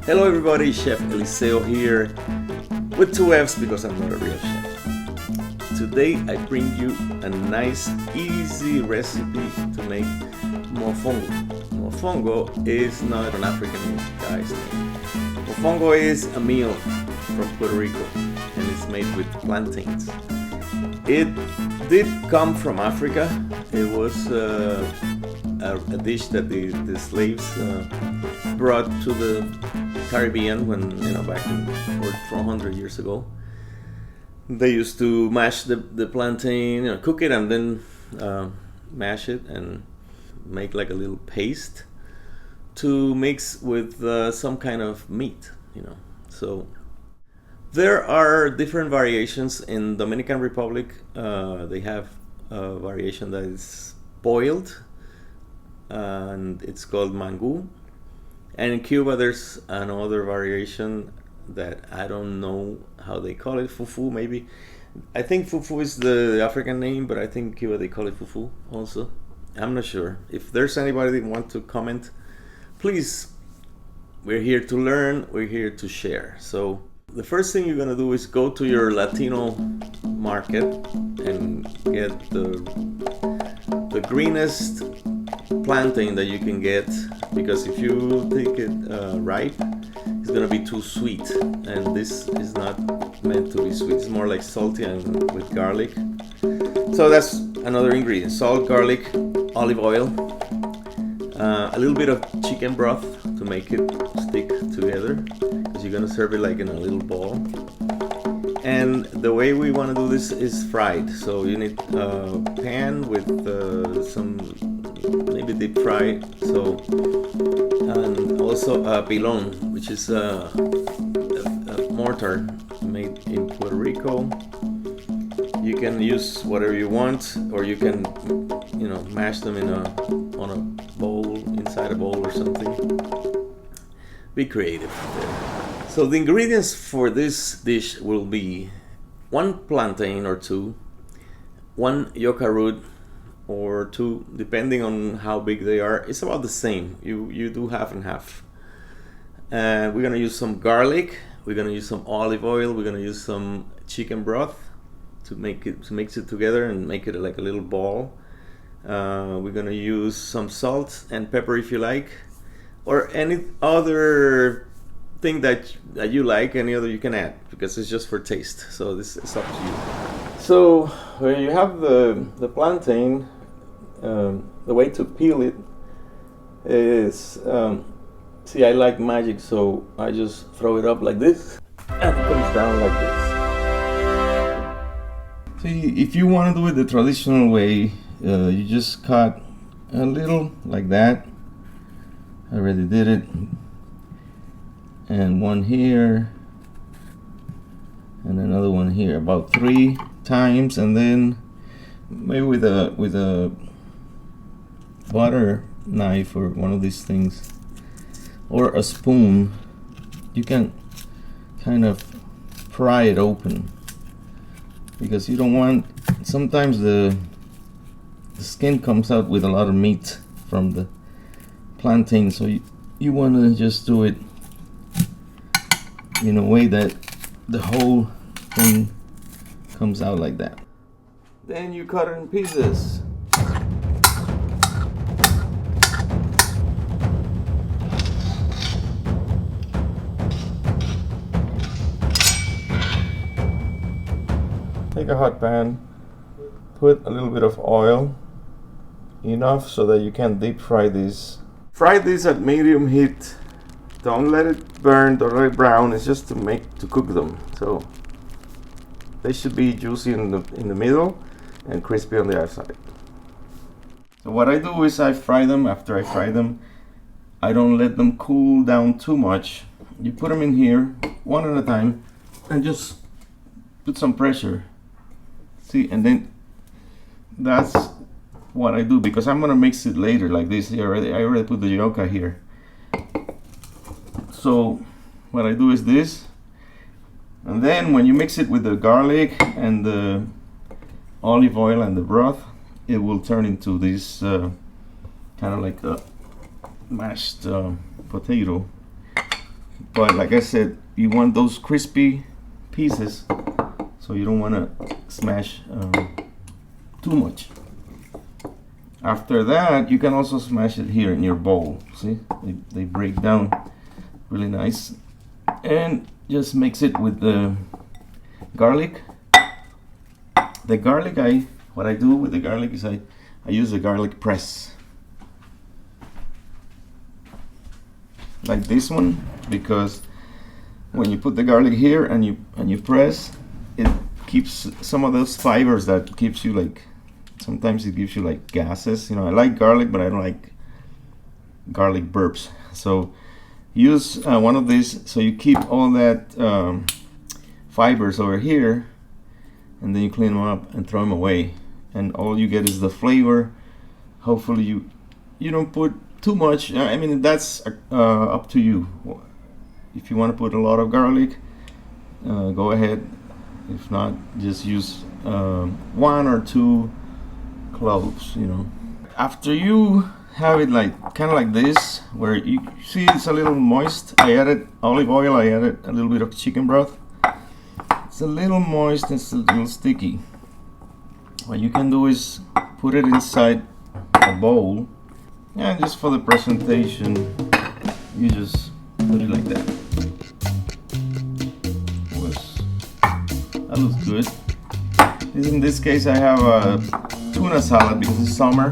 Hello everybody, Chef Eliseo here with two F's because I'm not a real chef. Today I bring you a nice easy recipe to make mofongo. Mofongo is not an African guy's name. Mofongo is a meal from Puerto Rico and it's made with plantains. It did come from Africa. It was a dish that the slaves brought to the Caribbean when, back in 400 years ago. They used to mash the plantain, cook it and then mash it and make like a little paste to mix with some kind of meat, So there are different variations in Dominican Republic. They have a variation that is boiled and it's called mango. And in Cuba there's another variation that I don't know how they call it, fufu maybe. I think fufu is the African name, but I think in Cuba they call it fufu also. I'm not sure. If there's anybody that want to comment, please, we're here to learn, we're here to share. So the first thing you're gonna do is go to your Latino market and get the greenest plantain that you can get, because if you take it ripe, it's gonna be too sweet, and this is not meant to be sweet. It's more like salty and with garlic. So that's another ingredient: salt, garlic, olive oil, a little bit of chicken broth to make it stick together, because you're gonna serve it like in a little bowl. And the way we want to do this is fried. So you need a pan with some maybe deep fry. So, and also a pilón, which is a mortar made in Puerto Rico. You can use whatever you want, or you can, mash them on a bowl, inside a bowl or something. Be creative there. So the ingredients for this dish will be 1 plantain or 2, 1 yucca root or 2, depending on how big they are. It's about the same. You do half and half. We're gonna use some garlic. We're gonna use some olive oil. We're gonna use some chicken broth to mix it together and make it like a little ball. We're gonna use some salt and pepper if you like, or any other thing that you like. Any other you can add, because it's just for taste. So this is up to you. So when you have the plantain, the way to peel it is, see, I like magic, so I just throw it up like this and it comes down like this. See, if you want to do it the traditional way, you just cut a little like that. I already did it. And one here and another one here, about 3 times, and then maybe with a butter knife or one of these things, or a spoon, you can kind of pry it open, because you don't want, sometimes the skin comes out with a lot of meat from the plantain, so you want to just do it in a way that the whole thing comes out like that. Then you cut it in pieces. Take a hot pan, put a little bit of oil, enough so that you can deep fry this. Fry this at medium heat. Don't let it burn, don't let it brown. It's just to cook them. So they should be juicy in the middle and crispy on the outside. So what I do is I fry them. After I fry them, I don't let them cool down too much. You put them in here one at a time and just put some pressure. See, and then that's what I do, because I'm gonna mix it later like this. I already put the yucca here. So what I do is this, and then when you mix it with the garlic and the olive oil and the broth, it will turn into this kind of like a mashed potato. But like I said, you want those crispy pieces, so you don't want to smash too much. After that, you can also smash it here in your bowl. See, they break down really nice. And just mix it with the garlic. The garlic, what I do with the garlic is I use a garlic press. Like this one, because when you put the garlic here and you press, it keeps some of those fibers that keeps you like, sometimes it gives you like gases. You know, I like garlic, but I don't like garlic burps. So use one of these, so you keep all that fibers over here, and then you clean them up and throw them away, and all you get is the flavor. Hopefully you don't put too much. I mean, that's up to you. If you want to put a lot of garlic, go ahead. If not, just use 1 or 2 cloves, you know. After you have it like kind of like this, where you see it's a little moist, I added olive oil, I added a little bit of chicken broth. It's a little moist, it's a little sticky. What you can do is put it inside a bowl, and just for the presentation, you just put it like that. That looks good. In this case, I have a tuna salad because it's summer.